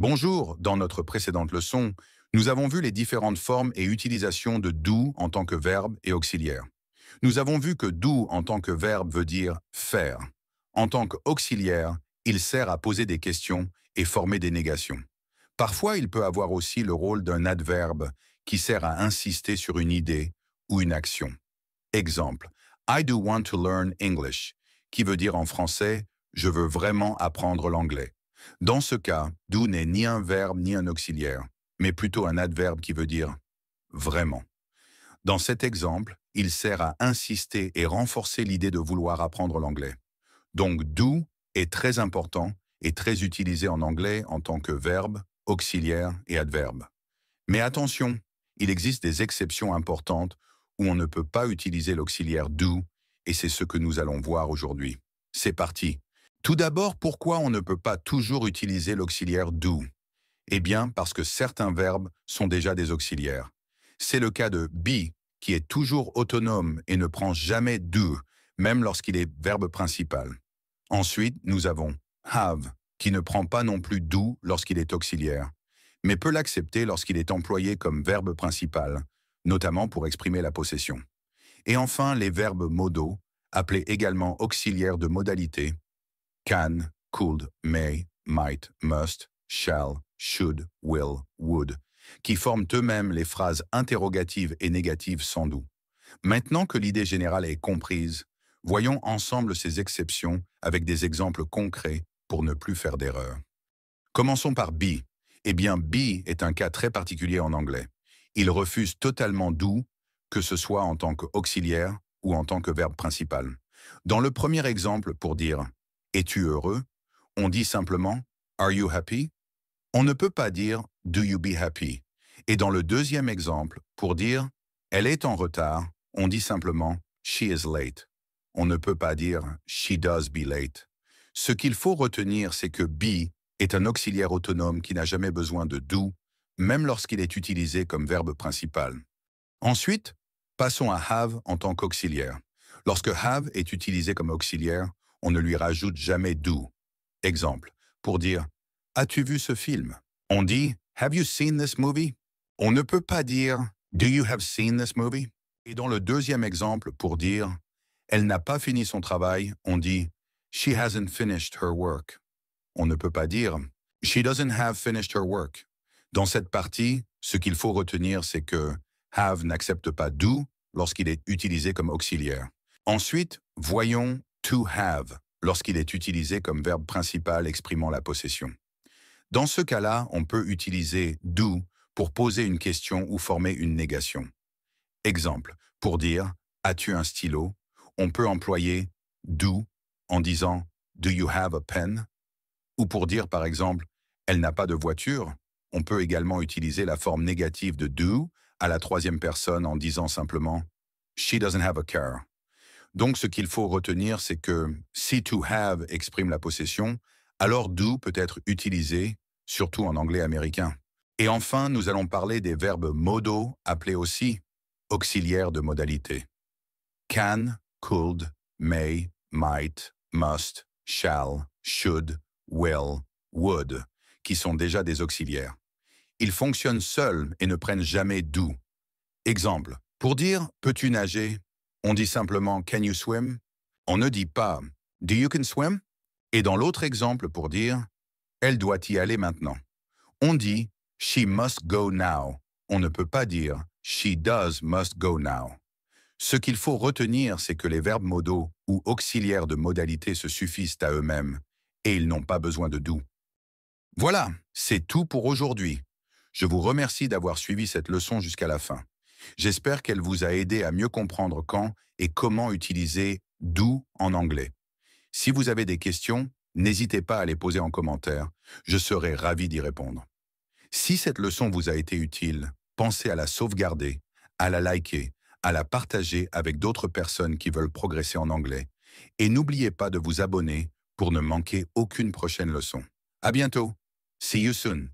Bonjour, dans notre précédente leçon, nous avons vu les différentes formes et utilisations de do en tant que verbe et auxiliaire. Nous avons vu que do en tant que verbe veut dire faire. En tant qu'auxiliaire, il sert à poser des questions et former des négations. Parfois, il peut avoir aussi le rôle d'un adverbe qui sert à insister sur une idée ou une action. Exemple, I do want to learn English, qui veut dire en français « je veux vraiment apprendre l'anglais ». Dans ce cas, do n'est ni un verbe ni un auxiliaire, mais plutôt un adverbe qui veut dire vraiment. Dans cet exemple, il sert à insister et renforcer l'idée de vouloir apprendre l'anglais. Donc do est très important et très utilisé en anglais en tant que verbe, auxiliaire et adverbe. Mais attention, il existe des exceptions importantes où on ne peut pas utiliser l'auxiliaire do, et c'est ce que nous allons voir aujourd'hui. C'est parti. Tout d'abord, pourquoi on ne peut pas toujours utiliser l'auxiliaire do? Eh bien, parce que certains verbes sont déjà des auxiliaires. C'est le cas de be, qui est toujours autonome et ne prend jamais do, même lorsqu'il est verbe principal. Ensuite, nous avons have, qui ne prend pas non plus do lorsqu'il est auxiliaire, mais peut l'accepter lorsqu'il est employé comme verbe principal, notamment pour exprimer la possession. Et enfin, les verbes modaux, appelés également auxiliaires de modalité, can, could, may, might, must, shall, should, will, would, qui forment eux-mêmes les phrases interrogatives et négatives sans do. Maintenant que l'idée générale est comprise, voyons ensemble ces exceptions avec des exemples concrets pour ne plus faire d'erreur. Commençons par be. Eh bien, be est un cas très particulier en anglais. Il refuse totalement do, que ce soit en tant qu'auxiliaire ou en tant que verbe principal. Dans le premier exemple, pour dire « Es-tu heureux ?», on dit simplement « Are you happy ?». On ne peut pas dire « Do you be happy ?». Et dans le deuxième exemple, pour dire « Elle est en retard », on dit simplement « She is late ». On ne peut pas dire « She does be late ». Ce qu'il faut retenir, c'est que be est un auxiliaire autonome qui n'a jamais besoin de do, même lorsqu'il est utilisé comme verbe principal. Ensuite, passons à have en tant qu'auxiliaire. Lorsque have est utilisé comme auxiliaire, on ne lui rajoute jamais do. Exemple, pour dire « As-tu vu ce film ?» On dit « Have you seen this movie ?» On ne peut pas dire « Do you have seen this movie ?» Et dans le deuxième exemple, pour dire « Elle n'a pas fini son travail », on dit « She hasn't finished her work ». On ne peut pas dire « She doesn't have finished her work ». Dans cette partie, ce qu'il faut retenir, c'est que have n'accepte pas do lorsqu'il est utilisé comme auxiliaire. Ensuite, voyons to have lorsqu'il est utilisé comme verbe principal exprimant la possession. Dans ce cas-là, on peut utiliser do pour poser une question ou former une négation. Exemple, pour dire « As-tu un stylo ?», on peut employer do en disant « Do you have a pen ?» Ou pour dire par exemple « Elle n'a pas de voiture », on peut également utiliser la forme négative de do à la troisième personne en disant simplement « She doesn't have a car ». Donc ce qu'il faut retenir, c'est que si to have exprime la possession, alors do peut être utilisé, surtout en anglais américain. Et enfin, nous allons parler des verbes modaux, appelés aussi auxiliaires de modalité. Can, could, may, might, must, shall, should, will, would, qui sont déjà des auxiliaires. Ils fonctionnent seuls et ne prennent jamais do. Exemple, pour dire « Peux-tu nager ?» on dit simplement « Can you swim ?» On ne dit pas « Do you can swim ?» Et dans l'autre exemple, pour dire « Elle doit y aller maintenant », on dit « She must go now ». On ne peut pas dire « She does must go now ». Ce qu'il faut retenir, c'est que les verbes modaux ou auxiliaires de modalité se suffisent à eux-mêmes et ils n'ont pas besoin de do. Voilà, c'est tout pour aujourd'hui. Je vous remercie d'avoir suivi cette leçon jusqu'à la fin. J'espère qu'elle vous a aidé à mieux comprendre quand et comment utiliser do en anglais. Si vous avez des questions, n'hésitez pas à les poser en commentaire. Je serai ravi d'y répondre. Si cette leçon vous a été utile, pensez à la sauvegarder, à la liker, à la partager avec d'autres personnes qui veulent progresser en anglais. Et n'oubliez pas de vous abonner pour ne manquer aucune prochaine leçon. À bientôt. See you soon.